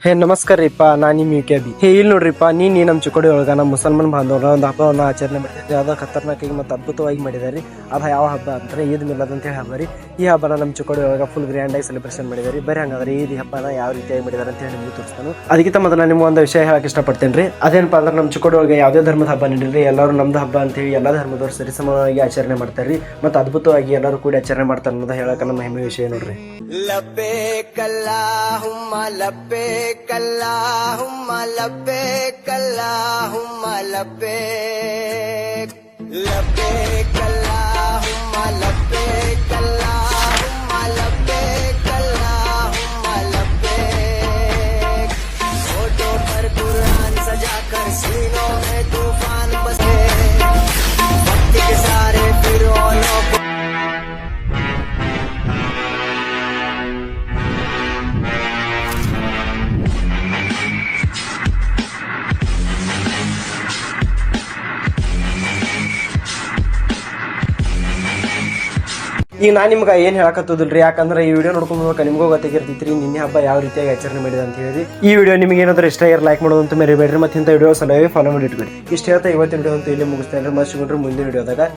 ಹೇ ನಮಸ್ಕಾರ ರೀಪ್ಪ, ನಾನು ನಿಮ್ಮ ಯುಕೆಬಿ. ಇಲ್ಲಿ ನೋಡ್ರಿಪ್ಪ, ನೀನು ನಮ್ಮ ಚಿಕ್ಕೋಡಿ ಒಳಗ ನಮ್ಮ ಮುಸಲ್ಮಾನ್ ಬಾಂಧವರ ಒಂದು ಹಬ್ಬವನ್ನು ಆಚರಣೆ ಮಾಡಿದ್ರಿ. ಅದು ಖತರ್ನಾಕಾಗಿ ಮತ್ತು ಅದ್ಭುತವಾಗಿ ಮಾಡಿದಾರೆ. ಅದು ಯಾವ ಹಬ್ಬ ಅಂದ್ರೆ ಈದ್ ಮಿಲಾದ್ ಅಂತ ಹೇಳಿ ಹಬ್ಬ ರೀ. ಈ ಹಬ್ಬನ ನಮ್ಮ ಚಿಕ್ಕೋಡಿ ಒಳಗ ಫುಲ್ ಗ್ರ್ಯಾಂಡ್ ಆಗಿ ಸೆಲೆಬ್ರೇಷನ್ ಮಾಡಿದಾರೆ. ಬರೀ ಹಂಗಾದ್ರೆ ಈ ಹಬ್ಬನ ಯಾವ ರೀತಿಯಾಗಿ ಮಾಡಿದಾರೆ ಅಂತ ಹೇಳಿ ನಿಮ್ಗೆ ತೋರಿಸ್ತಾನು. ಅದಕ್ಕಿಂತ ಮೊದಲು ನಾನು ನಿಮ್ಗೆ ಒಂದು ವಿಷಯ ಹೇಳಕ್ಕೆ ಇಷ್ಟಪಡ್ತೇನೆ ರೀ. ಅದೇನಪ್ಪ ಅಂದ್ರೆ ನಮ್ಮ ಚಿಕ್ಕೋಡಿ ಒಳಗೆ ಯಾವುದೇ ಧರ್ಮದ ಹಬ್ಬ ನೀಡಿರಿ, ಎಲ್ಲರೂ ನಮ್ದು ಹಬ್ಬ ಅಂತ ಹೇಳಿ ಎಲ್ಲ ಧರ್ಮದವರು ಸರಿಸಮವಾಗಿ ಆಚರಣೆ ಮಾಡ್ತಾರೆ ರೀ. ಮತ್ತು ಅದ್ಭುತವಾಗಿ ಎಲ್ಲರೂ ಕೂಡಿ ಆಚರಣೆ ಮಾಡ್ತಾರೆ ಅನ್ನೋದು ಹೇಳಕ್ಕೆ ನಮ್ಮ ಹೆಮ್ಮೆ ವಿಷಯ ನೋಡ್ರಿ. ಲಬ್ಬೇಕ್ ಅಲ್ಲಾಹುಮ್ಮ ಲಬ್ಬೇಕ್ ಅಲ್ಲಾಹುಮ್ಮ ಲಬ್ಬೇಕ್ ಅಲ್ಲಾಹುಮ್ಮ ಲಬ್ಬೇಕ್ ಲಬ್ಬೇಕ್ ಅಲ್ಲಾಹುಮ್ಮ ಲಬ್ಬೇಕ್ ಅಲ್ಲಾಹುಮ್ಮ ಲಬ್ಬೇಕ್ ಅಲ್ಲಾಹುಮ್ಮ ಲಬ್ಬೇಕ್ फोटो पर कुरान सजाकर सीनों में तूफान बसे भक्ति के सारे फिरौनों को ಈಗ ನಾನು ನಿಮ್ಗೆ ಏನು ಹೇಳಕತ್ತದಿಲ್ರಿ, ಯಾಕಂದ್ರೆ ಈ ವಿಡಿಯೋ ನೋಡ್ಕೊಂಡು ನಿಮಗೂ ಗೊತ್ತಾಗಿರ್ತೈತ್ರಿ ನಿನ್ನೆ ಹಬ್ಬ ಯಾವ ರೀತಿಯಾಗಿ ಆಚರಣೆ ಮಾಡಿದೆ ಅಂತ ಹೇಳಿ. ಈ ವಿಡಿಯೋ ನಿಮಗೆ ಏನಾದರೂ ಇಷ್ಟ ಆಗಿರೋ ಲೈಕ್ ಮಾಡೋದಂತ ಮರಿಬೇಡ್ರಿ. ಮತ್ತೆ ಇಂಥ ವಿಡಿಯೋ ಸಲಹೆ ಫಾಲೋ ಮಾಡಿ ಇಟ್ಬಿಡಿ. ಇಷ್ಟ ಹೇಳ್ತಾ ಇವತ್ತಿನ ವಿಡಿಯೋ ಅಂತೂ ಇಲ್ಲಿ ಮುಗಿಸ್ತೇನೆ. ಮತ್ತೆ ಸಿಗೋಣ್ರಿ ಮುಂದಿನ ವಿಡಿಯೋದಾಗ.